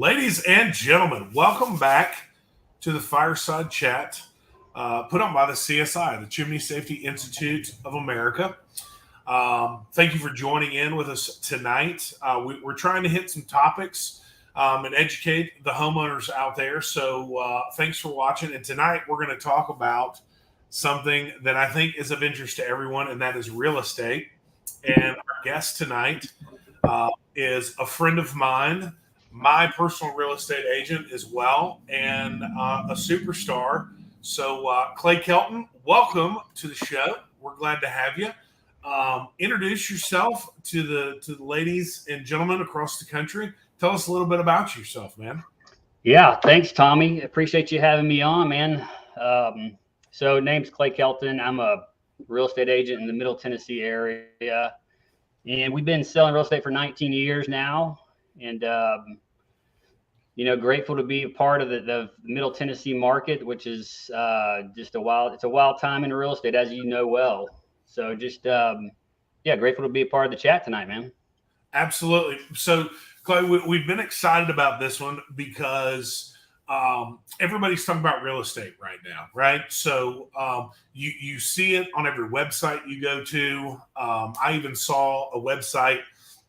Ladies and gentlemen, welcome back to the Fireside Chat put on by the CSI, the Chimney Safety Institute of America. Thank you for joining in with us tonight. We're trying to hit some topics and educate the homeowners out there. So thanks for watching. And tonight we're going to talk about something that I think is of interest to everyone, and that is real estate. And our guest tonight is a friend of mine, my personal real estate agent as well, and a superstar. So, Clay Kelton, welcome to the show. We're glad to have you. Introduce yourself to the ladies and gentlemen across the country. Tell us a little bit about yourself, man. Yeah, thanks, Tommy. Appreciate you having me on, man. So, name's Clay Kelton. I'm a real estate agent in the Middle Tennessee area, and we've been selling real estate for 19 years now. And grateful to be a part of the Middle Tennessee market, which is it's a wild time in real estate, as you know well. So just grateful to be a part of the chat tonight, man. Absolutely. So, Clay, we've been excited about this one because everybody's talking about real estate right now, right? So you see it on every website you go to. I even saw a website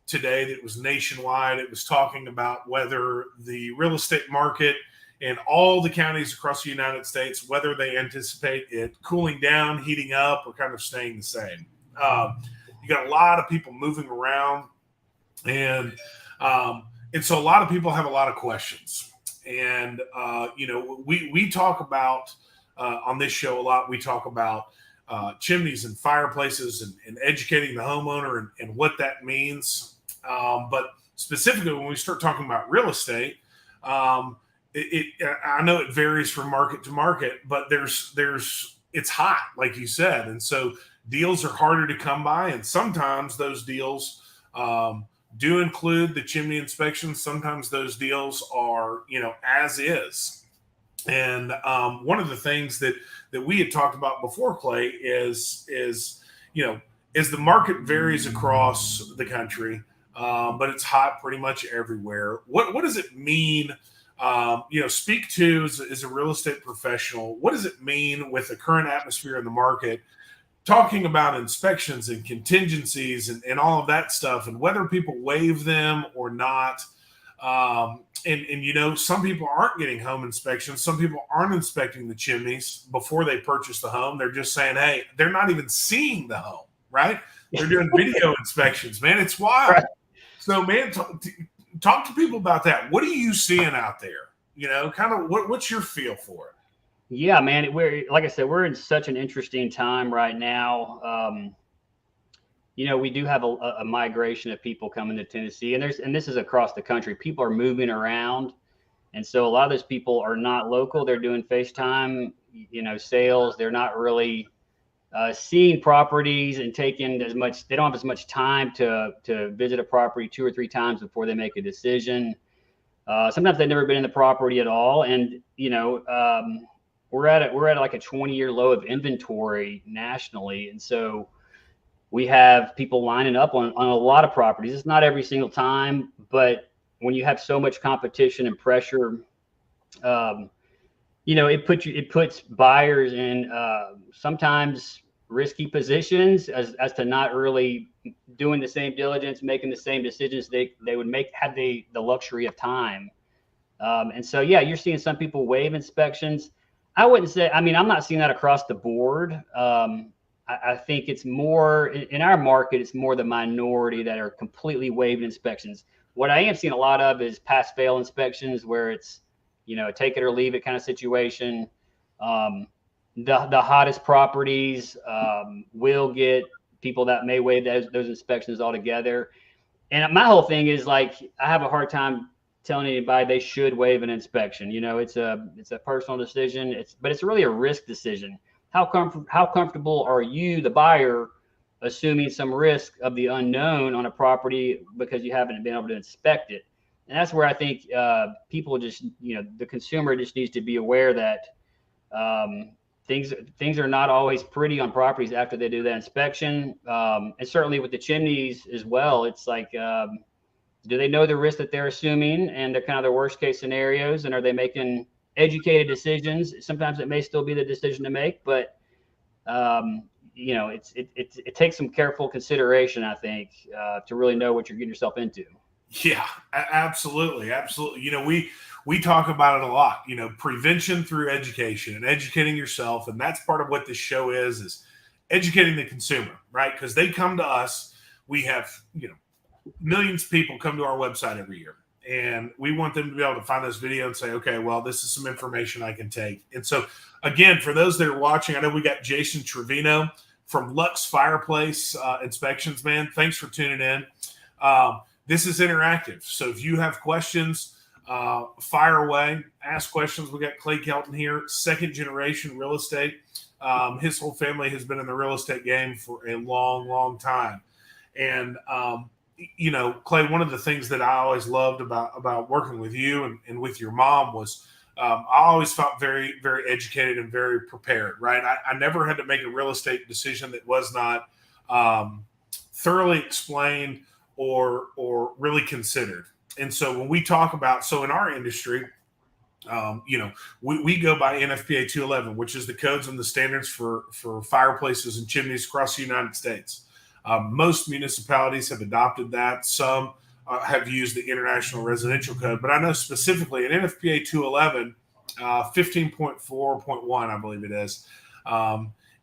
today that was nationwide. It was talking about whether the real estate market in all the counties across the United States, whether they anticipate it cooling down, heating up, or kind of staying the same. You got a lot of people moving around, and so a lot of people have a lot of questions. And we talk about on this show a lot. We talk about chimneys and fireplaces and educating the homeowner and what that means. But specifically, when we start talking about real estate, I know it varies from market to market, but it's hot, like you said, and so deals are harder to come by, and sometimes those deals do include the chimney inspection. Sometimes those deals are as is. And one of the things that we had talked about before, Clay, is the market varies across the country. But it's hot pretty much everywhere. What does it mean? Speak to as a real estate professional. What does it mean with the current atmosphere in the market? Talking about inspections and contingencies and all of that stuff, and whether people waive them or not. Some people aren't getting home inspections. Some people aren't inspecting the chimneys before they purchase the home. They're just saying, hey, they're not even seeing the home, right? They're doing video inspections, man. It's wild. Right. So, man, talk to people about that. What are you seeing out there? Kind of what's your feel for it? Yeah, man. Like I said, we're in such an interesting time right now. We do have a migration of people coming to Tennessee, and this is across the country. People are moving around, and so a lot of those people are not local. They're doing FaceTime, sales. They're not really seeing properties and taking as much. They don't have as much time to visit a property 2 or 3 times before they make a decision. Sometimes they've never been in the property at all, and we're at like a 20-year low of inventory nationally, and so we have people lining up on a lot of properties. It's not every single time, but when you have so much competition and pressure, it puts buyers in sometimes risky positions as to not really doing the same diligence, making the same decisions they would make had they the luxury of time. And so, you're seeing some people waive inspections. I wouldn't say, I'm not seeing that across the board. I think it's more in our market, it's more the minority that are completely waiving inspections. What I am seeing a lot of is pass fail inspections where it's, take it or leave it kind of situation. The hottest properties will get people that may waive those inspections altogether. And my whole thing is like, I have a hard time telling anybody they should waive an inspection. It's a personal decision. But it's really a risk decision. How comfortable are you, the buyer, assuming some risk of the unknown on a property because you haven't been able to inspect it? And that's where I think people just, the consumer just needs to be aware that things are not always pretty on properties after they do that inspection. And certainly with the chimneys as well, it's like do they know the risk that they're assuming and the kind of the worst case scenarios, and are they making educated decisions? Sometimes it may still be the decision to make, but it takes some careful consideration, I think, to really know what you're getting yourself into. Yeah, absolutely, absolutely. We talk about it a lot. Prevention through education and educating yourself, and that's part of what this show is educating the consumer, right? Because they come to us. We have millions of people come to our website every year, and we want them to be able to find this video and say, okay, well, this is some information I can take. And so, again, for those that are watching, I know we got Jason Trevino from Lux Fireplace Inspections. Man, thanks for tuning in. This is interactive, so if you have questions, fire away, ask questions. We got Clay Kelton here, second generation real estate. His whole family has been in the real estate game for a long, long time. And, Clay, one of the things that I always loved about working with you and with your mom was I always felt very, very educated and very prepared, right? I never had to make a real estate decision that was not thoroughly explained or really considered. And so when we talk about, so in our industry, we go by NFPA 211, which is the codes and the standards for fireplaces and chimneys across the United States. Most municipalities have adopted that. Some have used the International Residential Code, but I know specifically in NFPA 211, 15.4.1, I believe it is.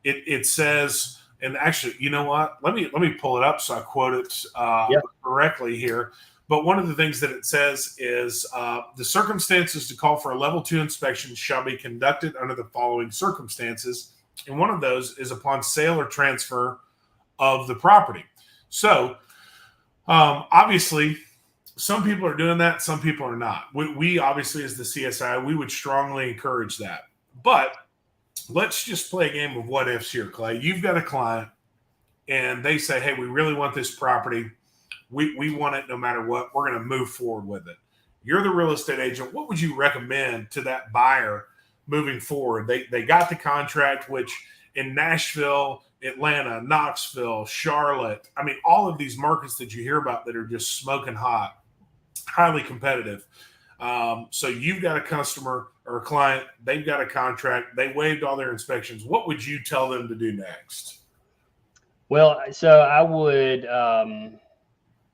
It says, and actually, you know what? Let me pull it up so I quote it correctly here. But one of the things that it says is the circumstances to call for a level 2 inspection shall be conducted under the following circumstances. And one of those is upon sale or transfer of the property. So obviously, some people are doing that. Some people are not. We obviously, as the CSI, we would strongly encourage that. But let's just play a game of what ifs here, Clay. You've got a client and they say, hey, we really want this property. We want it no matter what. We're going to move forward with it. You're the real estate agent. What would you recommend to that buyer moving forward? They got the contract, which in Nashville, Atlanta, Knoxville, Charlotte, I mean, all of these markets that you hear about that are just smoking hot, highly competitive. So you've got a customer or a client, they've got a contract, they waived all their inspections. What would you tell them to do next? Well, so I would,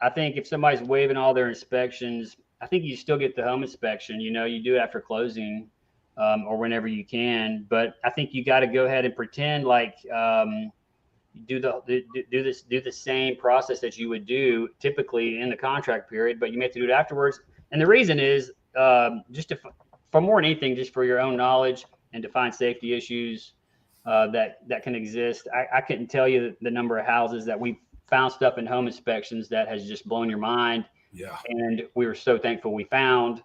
I think if somebody's waiving all their inspections, I think you still get the home inspection. You do it after closing or whenever you can. But I think you got to go ahead and pretend like do the same process that you would do typically in the contract period, but you may have to do it afterwards. And the reason is for more than anything, just for your own knowledge and to find safety issues that can exist. I couldn't tell you the number of houses that we found stuff in home inspections that has just blown your mind. Yeah. And we were so thankful we found,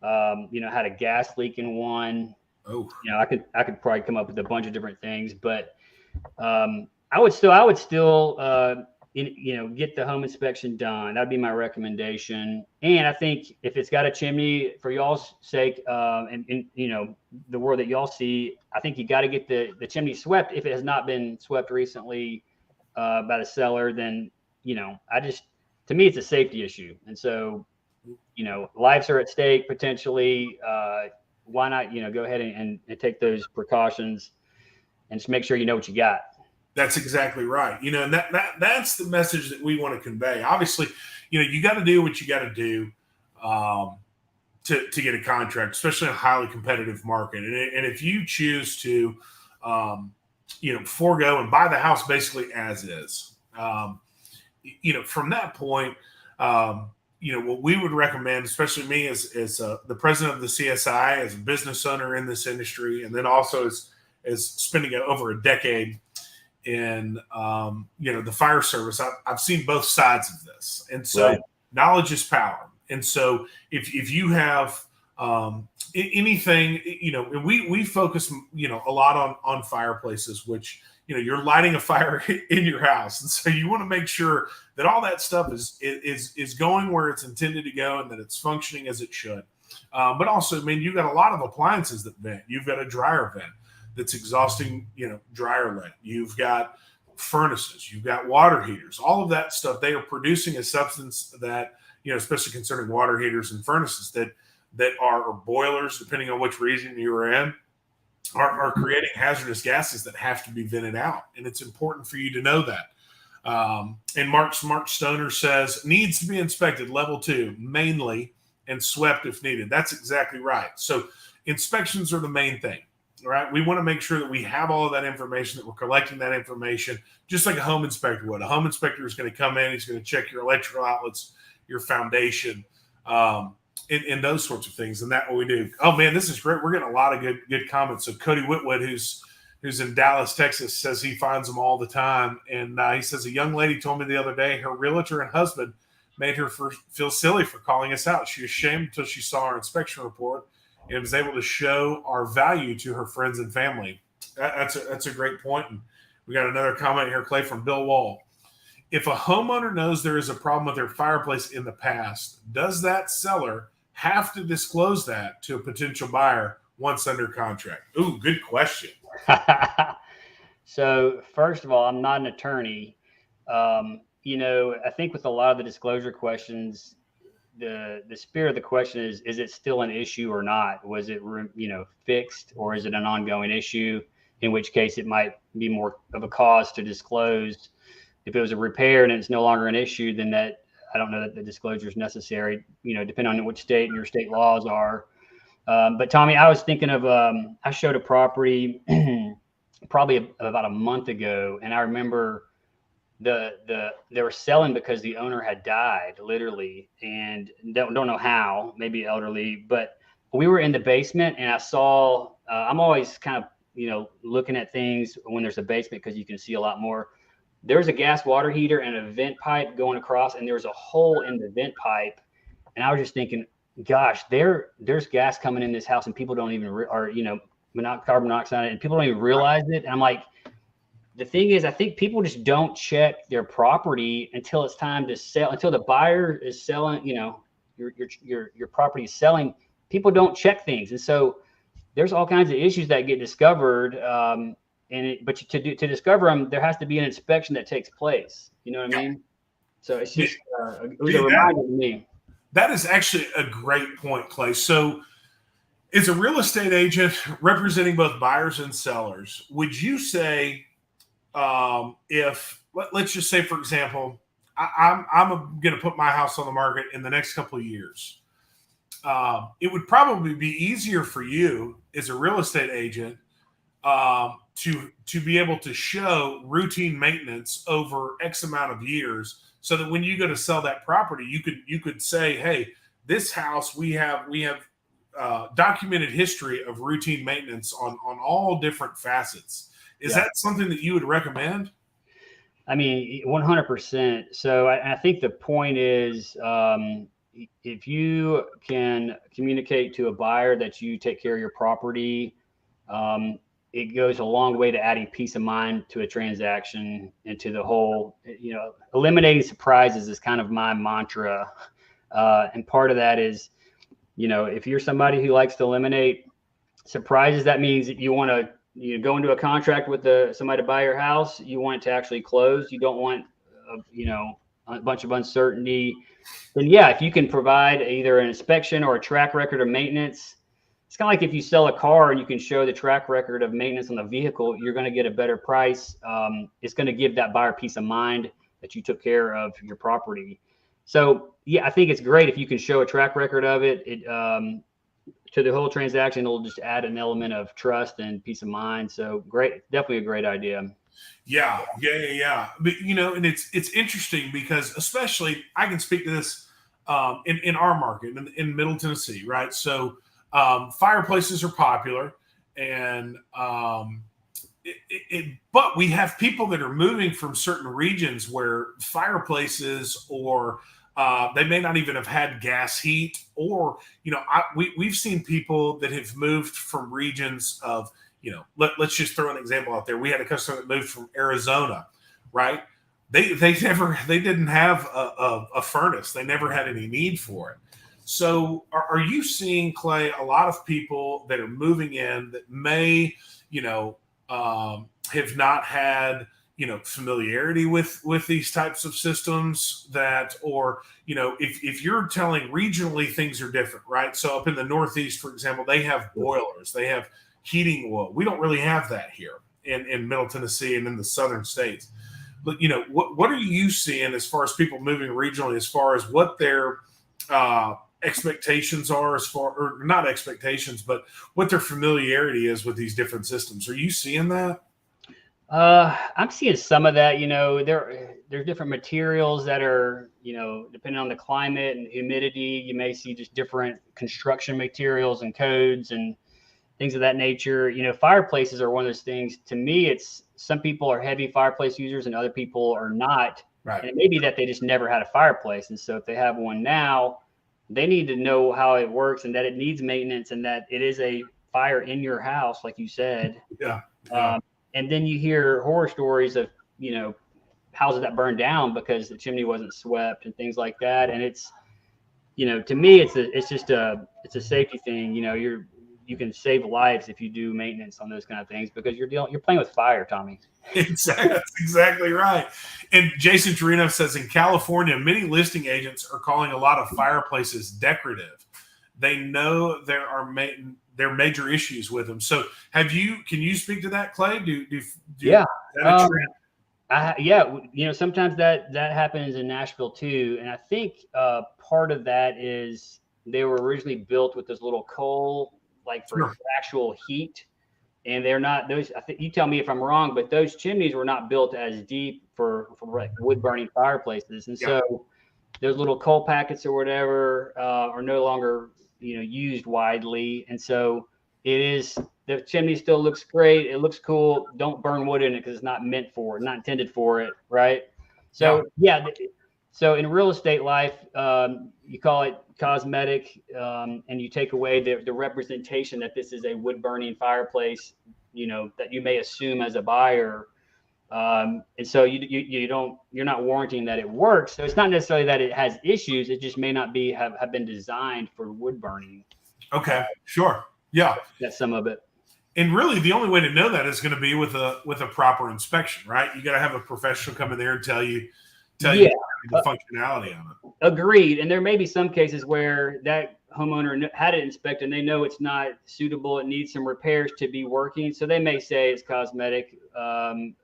had a gas leak in one. Oh, I could probably come up with a bunch of different things, but I would still get the home inspection done. That'd be my recommendation. And I think if it's got a chimney, for y'all's sake, and the world that y'all see, I think you got to get the chimney swept. If it has not been swept recently by the seller, then to me it's a safety issue. And so lives are at stake potentially. Why not go ahead and take those precautions and just make sure you know what you got. That's exactly right. And that's the message that we want to convey. Obviously, you got to do what you got to do to get a contract, especially in a highly competitive market. And if you choose to, forego and buy the house basically as is, from that point, what we would recommend, especially me as the president of the CSI, as a business owner in this industry, and then also as spending over a decade in the fire service, I've seen both sides of this, and so right. Knowledge is power. And so if you have anything, and we focus a lot on fireplaces, which you're lighting a fire in your house, and so you want to make sure that all that stuff is going where it's intended to go and that it's functioning as it should. But also, you've got a lot of appliances that vent. You've got a dryer vent that's exhausting, dryer lint. You've got furnaces, you've got water heaters, all of that stuff. They are producing a substance that especially concerning water heaters and furnaces that are, or boilers, depending on which region you are in, are creating hazardous gases that have to be vented out. And it's important for you to know that. And Mark Stoner says, needs to be inspected, level 2, mainly, and swept if needed. That's exactly right. So inspections are the main thing, right? We want to make sure that we have all of that information, that we're collecting that information, just like a home inspector would. A home inspector is going to come in, he's going to check your electrical outlets, your foundation, and those sorts of things. And that's what we do. Oh man, this is great. We're getting a lot of good comments. So Cody Whitwood, who's in Dallas, Texas, says he finds them all the time. And he says, a young lady told me the other day her realtor and husband made her feel silly for calling us out. She was ashamed until she saw our inspection report and was able to show our value to her friends and family. That's a great point. And we got another comment here, Clay, from Bill Wall. If a homeowner knows there is a problem with their fireplace in the past, does that seller have to disclose that to a potential buyer once under contract? Ooh, good question. So first of all, I'm not an attorney. I think with a lot of the disclosure questions, the spirit of the question is it still an issue or not? Was it, fixed, or is it an ongoing issue? In which case it might be more of a cause to disclose. If it was a repair and it's no longer an issue, then that, I don't know that the disclosure is necessary, depending on which state and your state laws are. But Tommy, I was thinking of, I showed a property probably about a month ago, and I remember they were selling because the owner had died, literally, and don't know how, maybe elderly, but we were in the basement, and I saw, I'm always kind of, looking at things when there's a basement because you can see a lot more. There's a gas water heater and a vent pipe going across, and there's a hole in the vent pipe. And I was just thinking, gosh, there's gas coming in this house, and people don't even, carbon monoxide, and people don't even realize it. And I'm like, the thing is, I think people just don't check their property until it's time to sell, until the buyer is selling, your property is selling. People don't check things. And so there's all kinds of issues that get discovered. But to discover them, there has to be an inspection that takes place. You know what I mean? So it's just, it was a reminder to me. That is actually a great point, Clay. So as a real estate agent representing both buyers and sellers, would you say, let's just say, for example, I'm going to put my house on the market in the next couple of years. It would probably be easier for you as a real estate agent to be able to show routine maintenance over X amount of years, so that when you go to sell that property, you could say, hey, this house, we have documented history of routine maintenance on all different facets. Is that something that you would recommend? I mean, 100%. So I think the point is, if you can communicate to a buyer that you take care of your property, it goes a long way to adding peace of mind to a transaction and to the whole, eliminating surprises is kind of my mantra. And part of that is, if you're somebody who likes to eliminate surprises, that means that you want to go into a contract with somebody to buy your house. You want it to actually close. You don't want, a bunch of uncertainty. Then if you can provide either an inspection or a track record of maintenance, it's kind of like if you sell a car and you can show the track record of maintenance on the vehicle, you're going to get a better price. It's going to give that buyer peace of mind that you took care of your property. So I think it's great if you can show a track record of it. To the whole transaction, it'll just add an element of trust and peace of mind. So great, definitely a great idea. Yeah. But and it's interesting because, especially, I can speak to this in our market in Middle Tennessee, right? So fireplaces are popular, and but we have people that are moving from certain regions where fireplaces, or they may not even have had gas heat, or we've seen people that have moved from regions of, let's just throw an example out there. We had a customer that moved from Arizona, right? They didn't have a furnace. They never had any need for it. So are you seeing, Clay, a lot of people that are moving in that may, have not had, familiarity with these types of systems that, or, if you're telling regionally things are different, right? So up in the Northeast, for example, they have boilers, they have heating oil. We don't really have that here in Middle Tennessee and in the southern states. But, what are you seeing as far as people moving regionally, as far as what their expectations are, or not expectations, but what their familiarity is with these different systems? Are you seeing that? I'm seeing some of that. There's different materials that are, depending on the climate and humidity, you may see just different construction materials and codes and things of that nature. Fireplaces are one of those things. To me, it's some people are heavy fireplace users and other people are not. Right. And it may be that they just never had a fireplace. And so if they have one now, they need to know how it works and that it needs maintenance and that it is a fire in your house, like you said. Yeah. And then you hear horror stories of, houses that burned down because the chimney wasn't swept and things like that. And it's, to me, it's just a safety thing. You can save lives if you do maintenance on those kind of things because you're playing with fire, Tommy. Exactly. That's exactly right. And Jason Torino says in California, many listing agents are calling a lot of fireplaces decorative. They know there are major issues with them. So can you speak to that, Clay? Yeah. Sometimes that happens in Nashville too. And I think part of that is they were originally built with this little coal, like for actual heat. And they're not those. I think you tell me if I'm wrong, but those chimneys were not built as deep for wood burning fireplaces. And so those little coal packets or whatever are no longer, used widely. And so the chimney still looks great. It looks cool. Don't burn wood in it because it's not intended for it. Right. So, so in real estate life, you call it cosmetic, and you take away the representation that this is a wood burning fireplace, that you may assume as a buyer. And so you're not warranting that it works. So it's not necessarily that it has issues. It just may not have been designed for wood burning. Okay. Sure. Yeah. That's some of it. And really the only way to know that is going to be with a proper inspection, right? You got to have a professional come in there and tell you the functionality on it. Agreed. And there may be some cases where that homeowner had it inspected and they know it's not suitable. It needs some repairs to be working. So they may say it's cosmetic, and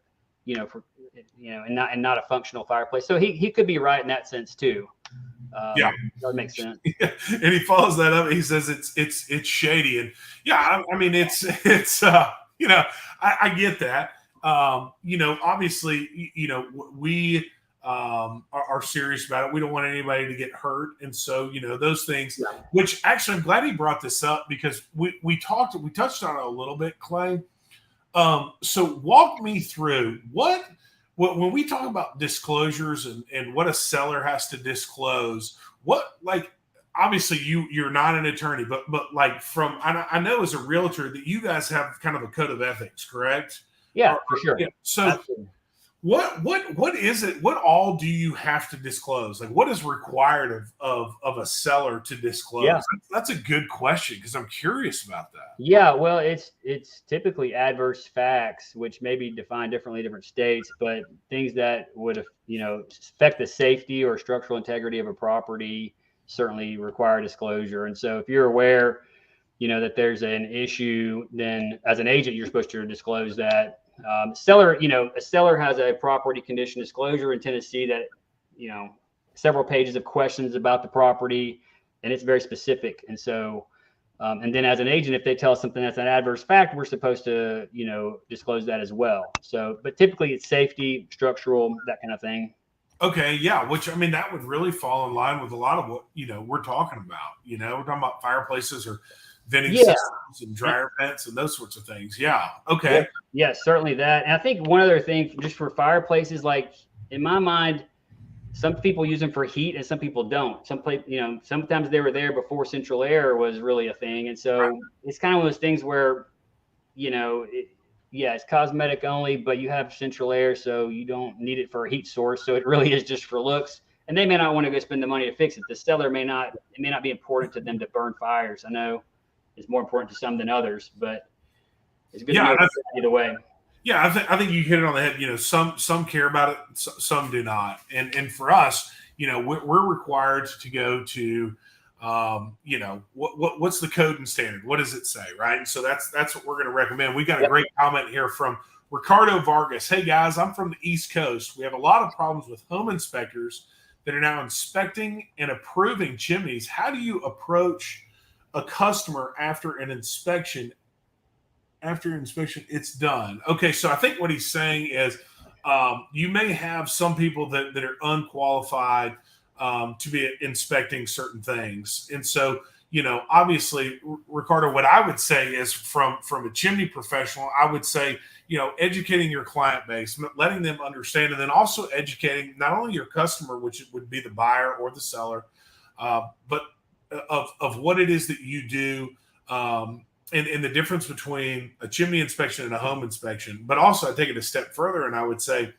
not a functional fireplace. So he could be right in that sense too. That makes sense. Yeah. And he follows that up. He says it's shady, and I mean it's I get that. Obviously, we are serious about it. We don't want anybody to get hurt, and so those things. Yeah. Which actually, I'm glad he brought this up because we touched on it a little bit, Clay. So walk me through when we talk about disclosures and what a seller has to disclose, obviously you're not an attorney, but I know as a realtor that you guys have kind of a code of ethics, correct? Yeah, for sure. Yeah. So absolutely. What is it? What all do you have to disclose? Like what is required of a seller to disclose? Yeah. That's a good question because I'm curious about that. Yeah, well, it's typically adverse facts, which may be defined differently in different states, but things that would affect the safety or structural integrity of a property certainly require disclosure. And so if you're aware, that there's an issue, then as an agent, you're supposed to disclose that. A seller has a property condition disclosure in Tennessee that, several pages of questions about the property, and it's very specific. And so, and then as an agent, if they tell us something that's an adverse fact, we're supposed to, disclose that as well. So, but typically it's safety, structural, that kind of thing. Okay. Yeah. Which, I mean, that would really fall in line with a lot of what, we're talking about, we're talking about fireplaces or venting systems and dryer vents and those sorts of things. Yeah. Okay. Yeah, certainly that. And I think one other thing just for fireplaces, like in my mind, some people use them for heat and some people don't. Sometimes they were there before central air was really a thing. And so It's kind of one of those things where, it's cosmetic only, but you have central air, so you don't need it for a heat source. So it really is just for looks. And they may not want to go spend the money to fix it. The seller it may not be important to them to burn fires. I know it's more important to some than others, but it's good to know either way. Yeah, I think you hit it on the head. Some care about it, some do not. And for us, we're required to go to, what's the code and standard? What does it say, right? And so that's what we're going to recommend. We got a Yep. great comment here from Ricardo Vargas. Hey guys, I'm from the East Coast. We have a lot of problems with home inspectors that are now inspecting and approving chimneys. How do you approach a customer after inspection it's done? Okay, so I think what he's saying is, you may have some people that are unqualified to be inspecting certain things. And so, obviously, Ricardo, what I would say is, from a chimney professional, I would say, educating your client base, letting them understand, and then also educating not only your customer, which would be the buyer or the seller, but of what it is that you do, and the difference between a chimney inspection and a home inspection. But also, I take it a step further, and I would say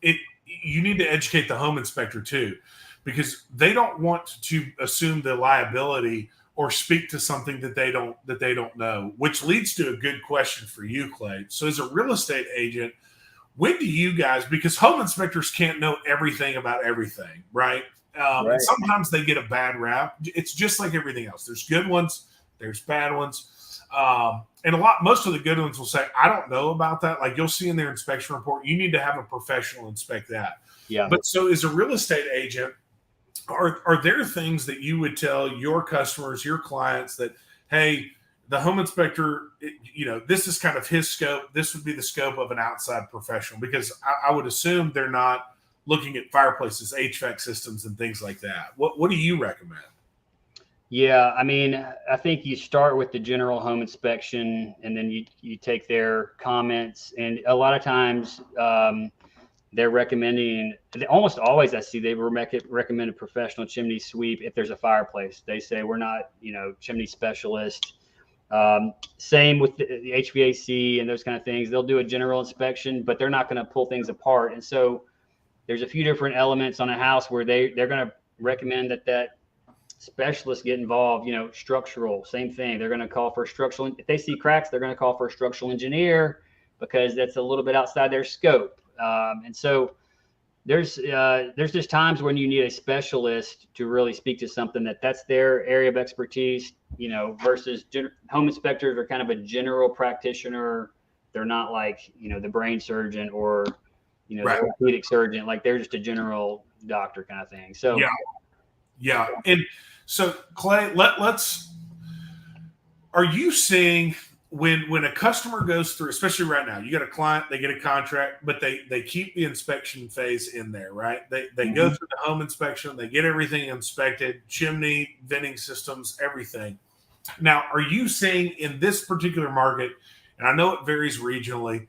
you need to educate the home inspector too, because they don't want to assume the liability or speak to something that they don't know, which leads to a good question for you, Clay. So as a real estate agent, when do you guys, because home inspectors can't know everything about everything, right? Right. And sometimes they get a bad rap. It's just like everything else. There's good ones, there's bad ones. And most of the good ones will say, I don't know about that. Like, you'll see in their inspection report, you need to have a professional inspect that. Yeah. But so as a real estate agent, are there things that you would tell your customers, your clients, that, hey, the home inspector, this is kind of his scope. This would be the scope of an outside professional, because I would assume they're not looking at fireplaces, HVAC systems, and things like that. What do you recommend? Yeah, I mean, I think you start with the general home inspection, and then you take their comments, and a lot of times they're recommending. Almost always, I see they recommend a professional chimney sweep if there's a fireplace. They say we're not, chimney specialist. Same with the HVAC and those kind of things. They'll do a general inspection, but they're not going to pull things apart. And so there's a few different elements on a house where they're going to recommend that specialists get involved. Structural, same thing. They're going to call for a structural. If they see cracks, they're going to call for a structural engineer, because that's a little bit outside their scope. And so there's just times when you need a specialist to really speak to something that's their area of expertise, versus home inspectors are kind of a general practitioner. They're not like, the brain surgeon or, Right. the orthopedic surgeon. Like, they're just a general doctor kind of thing. So yeah. And so, Clay, are you seeing, when a customer goes through, especially right now, you got a client, they get a contract, but they keep the inspection phase in there, right? They go through the home inspection, they get everything inspected, chimney, venting systems, everything. Now, are you seeing in this particular market, and I know it varies regionally,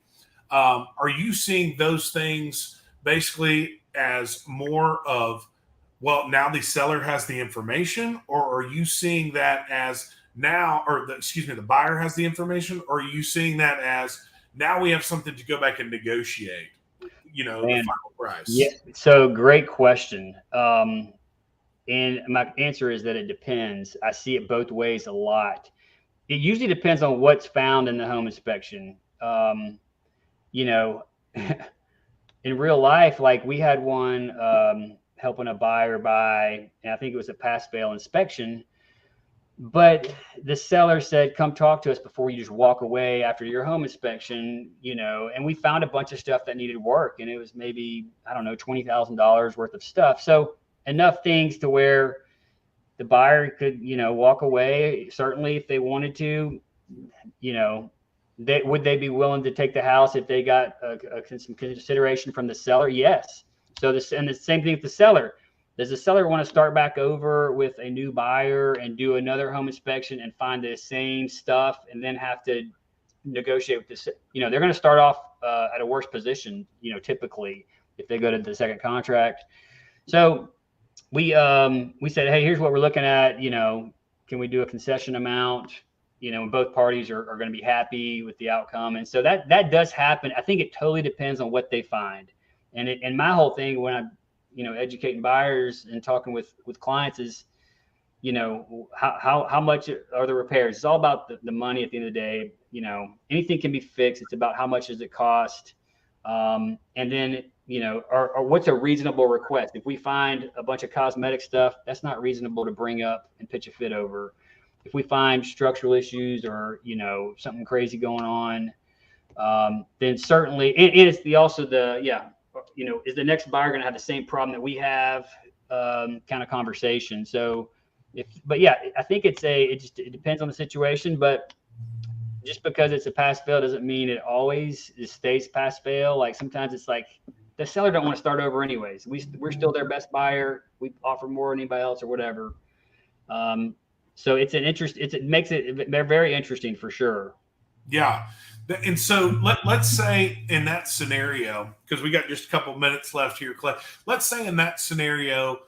are you seeing those things basically as more of, well, now the seller has the information, or are you seeing that as now, the buyer has the information, or are you seeing that as, now we have something to go back and negotiate, the final price? Yeah. So great question. And my answer is that it depends. I see it both ways a lot. It usually depends on what's found in the home inspection. In real life, like, we had one helping a buyer buy, and I think it was a pass-fail inspection. But the seller said, come talk to us before you just walk away after your home inspection, and we found a bunch of stuff that needed work. And it was maybe, I don't know, $20,000 worth of stuff. So enough things to where the buyer could, walk away. Certainly, if they wanted to, would they be willing to take the house if they got some consideration from the seller? Yes. So the same thing with the seller. Does the seller want to start back over with a new buyer and do another home inspection and find the same stuff, and then have to negotiate with this? They're going to start off at a worse position, typically, if they go to the second contract. So we said, hey, here's what we're looking at. Can we do a concession amount? Both parties are going to be happy with the outcome. And so that does happen. I think it totally depends on what they find. And my whole thing when I'm, educating buyers and talking with clients is, how much are the repairs? It's all about the money at the end of the day. anything can be fixed. It's about how much does it cost. And then, or what's a reasonable request? If we find a bunch of cosmetic stuff, that's not reasonable to bring up and pitch a fit over. If we find structural issues or, something crazy going on, then certainly, and it's is the next buyer going to have the same problem that we have, kind of conversation. So I think it depends on the situation, but just because it's a pass fail doesn't mean it always stays pass fail. Like sometimes it's like the seller don't want to start over anyways. We're still their best buyer. We offer more than anybody else or whatever. So it makes it very interesting for sure. Yeah. And so let's say in that scenario, because we got just a couple minutes left here, Clay, let's say in that scenario,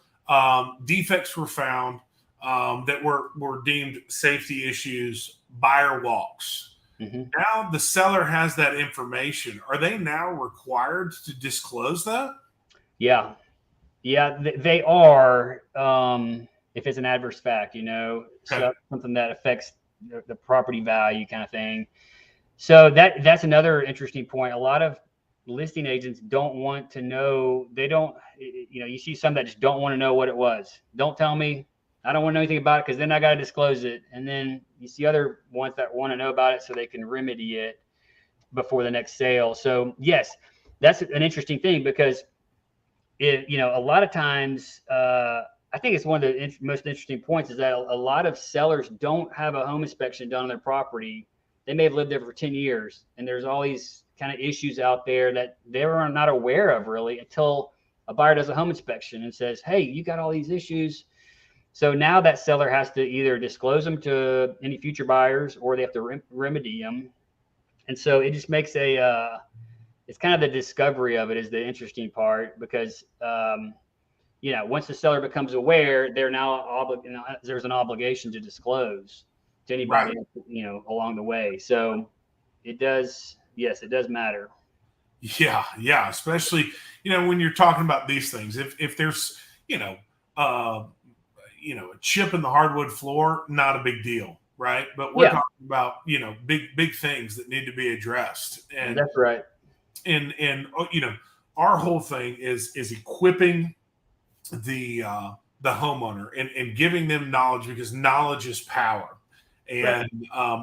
defects were found that were deemed safety issues, buyer walks. Mm-hmm. Now the seller has that information. Are they now required to disclose that? Yeah, they are. If it's an adverse fact, something that affects the property value kind of thing. So that's another interesting point. A lot of listing agents don't want to know. They don't, you see some that just don't want to know what it was. Don't tell me. I don't want to know anything about it because then I got to disclose it. And then you see other ones that want to know about it so they can remedy it before the next sale. So yes, that's an interesting thing because a lot of times, I think it's one of the most interesting points is that a lot of sellers don't have a home inspection done on their property. They may have lived there for 10 years and there's all these kind of issues out there that they were not aware of really until a buyer does a home inspection and says, hey, you got all these issues. So now that seller has to either disclose them to any future buyers or they have to remedy them. And so it just makes it's kind of the discovery of it is the interesting part because, once the seller becomes aware, they're now there's an obligation to disclose to anybody, right, along the way. So it does matter. Yeah. Especially, when you're talking about these things, if there's, a chip in the hardwood floor, not a big deal, right? But we're talking about, big things that need to be addressed. And that's right. And our whole thing is equipping the homeowner and giving them knowledge because knowledge is power. And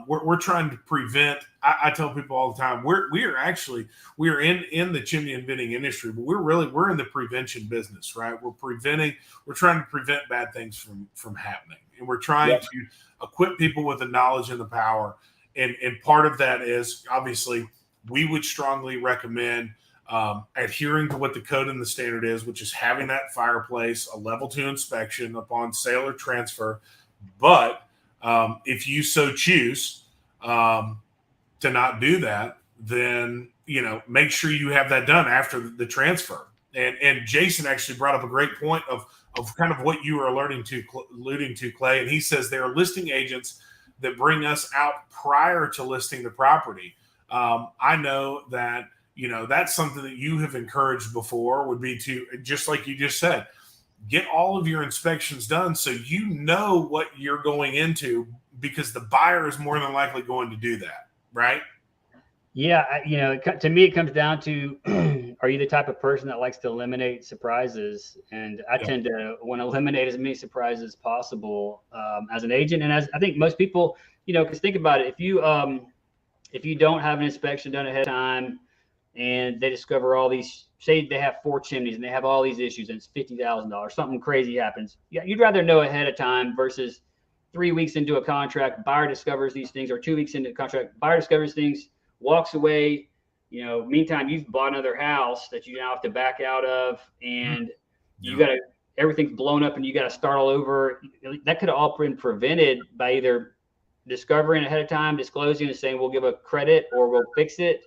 we're trying to prevent. I tell people all the time we are in the chimney and venting industry, but we're in the prevention business, right? We're trying to prevent bad things from happening, and we're trying to equip people with the knowledge and the power. And part of that is obviously we would strongly recommend adhering to what the code and the standard is, which is having that fireplace, a level 2 inspection upon sale or transfer, but if you so choose to not do that, then make sure you have that done after the transfer. And Jason actually brought up a great point of kind of what you were alluding to, Clay. And he says there are listing agents that bring us out prior to listing the property. I know that that's something that you have encouraged before would be to, just like you just said, get all of your inspections done so you know what you're going into because the buyer is more than likely going to do that, right? Yeah, to me, it comes down to, are you the type of person that likes to eliminate surprises? And I tend to want to eliminate as many surprises as possible as an agent. And as I think most people, because think about it, if you don't have an inspection done ahead of time and they discover all these, say they have 4 chimneys and they have all these issues and it's $50,000, something crazy happens. Yeah, you'd rather know ahead of time versus 3 weeks into a contract, buyer discovers these things, or 2 weeks into the contract, buyer discovers things, walks away. Meantime, you've bought another house that you now have to back out of, and everything's blown up and you got to start all over. That could have all been prevented by either discovering ahead of time, disclosing and saying, we'll give a credit or we'll fix it.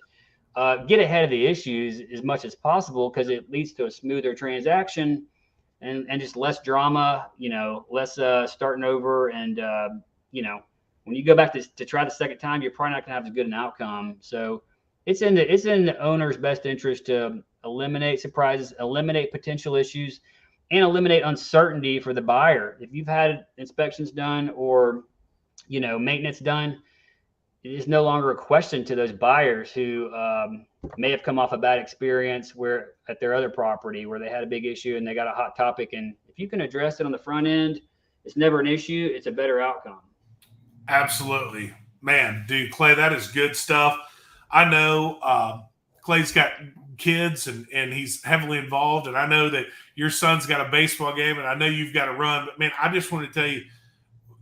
Get ahead of the issues as much as possible because it leads to a smoother transaction and just less drama, less starting over. And, when you go back to try the second time, you're probably not going to have as good an outcome. So it's in the owner's best interest to eliminate surprises, eliminate potential issues, and eliminate uncertainty for the buyer. If you've had inspections done or, maintenance done, it is no longer a question to those buyers who may have come off a bad experience where at their other property where they had a big issue and they got a hot topic. And if you can address it on the front end, it's never an issue. It's a better outcome. Absolutely. Man, dude, Clay, that is good stuff. I know Clay's got kids and he's heavily involved. And I know that your son's got a baseball game and I know you've got to run. But, man, I just want to tell you,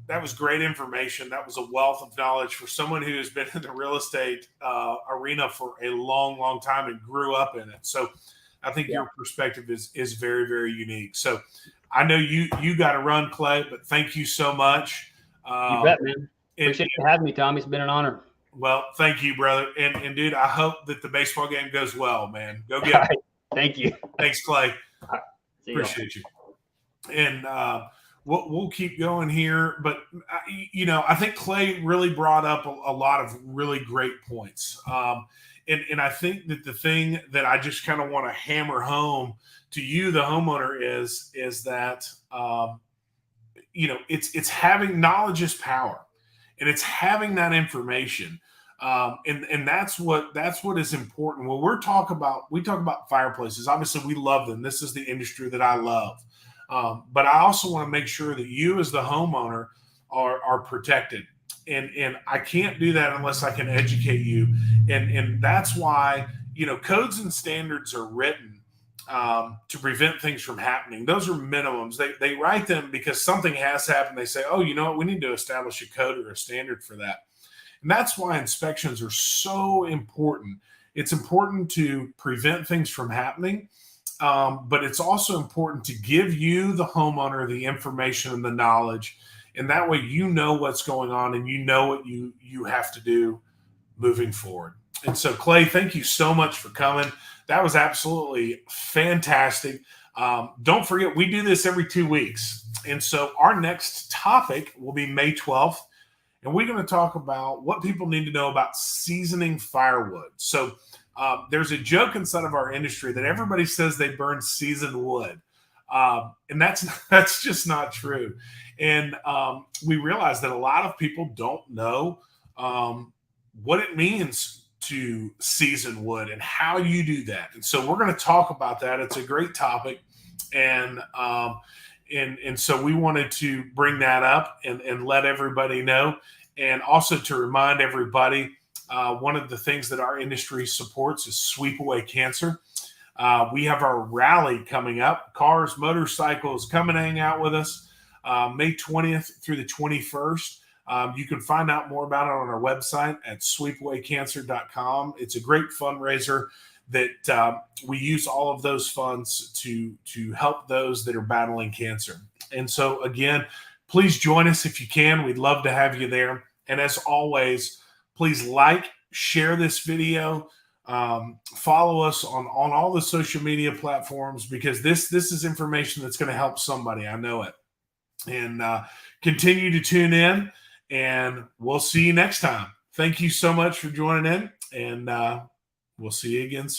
that was great information. That was a wealth of knowledge for someone who has been in the real estate arena for a long, long time and grew up in it. So I think your perspective is very, very unique. So I know you got to run, Clay, but thank you so much. You bet, man. Appreciate you having me, Tom. It's been an honor. Well, thank you, brother. And dude, I hope that the baseball game goes well, man. Go get it. Right. Thank you. Thanks, Clay. Right. Appreciate you. And we'll keep going here. But, I think Clay really brought up a lot of really great points. And I think that the thing that I just kind of want to hammer home to you, the homeowner, is that, it's having knowledge is power. And it's having that information. And that's what is important. When we talk about fireplaces, obviously we love them. This is the industry that I love. But I also want to make sure that you as the homeowner are protected. And I can't do that unless I can educate you. And that's why, codes and standards are written to prevent things from happening. Those are minimums. They write them because something has happened. They say, oh, you know what? We need to establish a code or a standard for that. And that's why inspections are so important. It's important to prevent things from happening, but it's also important to give you, the homeowner, the information and the knowledge. And that way you know what's going on and you know what you have to do moving forward. And so, Clay, thank you so much for coming. That was absolutely fantastic. Don't forget, we do this every 2 weeks. And so our next topic will be May 12th. And we're going to talk about what people need to know about seasoning firewood. So there's a joke inside of our industry that everybody says they burn seasoned wood. And that's just not true. And we realize that a lot of people don't know what it means to season wood and how you do that. And so we're going to talk about that. It's a great topic. And so we wanted to bring that up and let everybody know. And also to remind everybody, one of the things that our industry supports is Sweep Away Cancer. We have our rally coming up. Cars, motorcycles, come and hang out with us May 20th through the 21st. You can find out more about it on our website at sweepawaycancer.com. It's a great fundraiser that we use all of those funds to help those that are battling cancer. And so, again, please join us if you can. We'd love to have you there. And as always, please share this video, follow us on all the social media platforms, because this is information that's going to help somebody. I know it. And continue to tune in, and we'll see you next time. Thank you so much for joining in, and we'll see you again soon.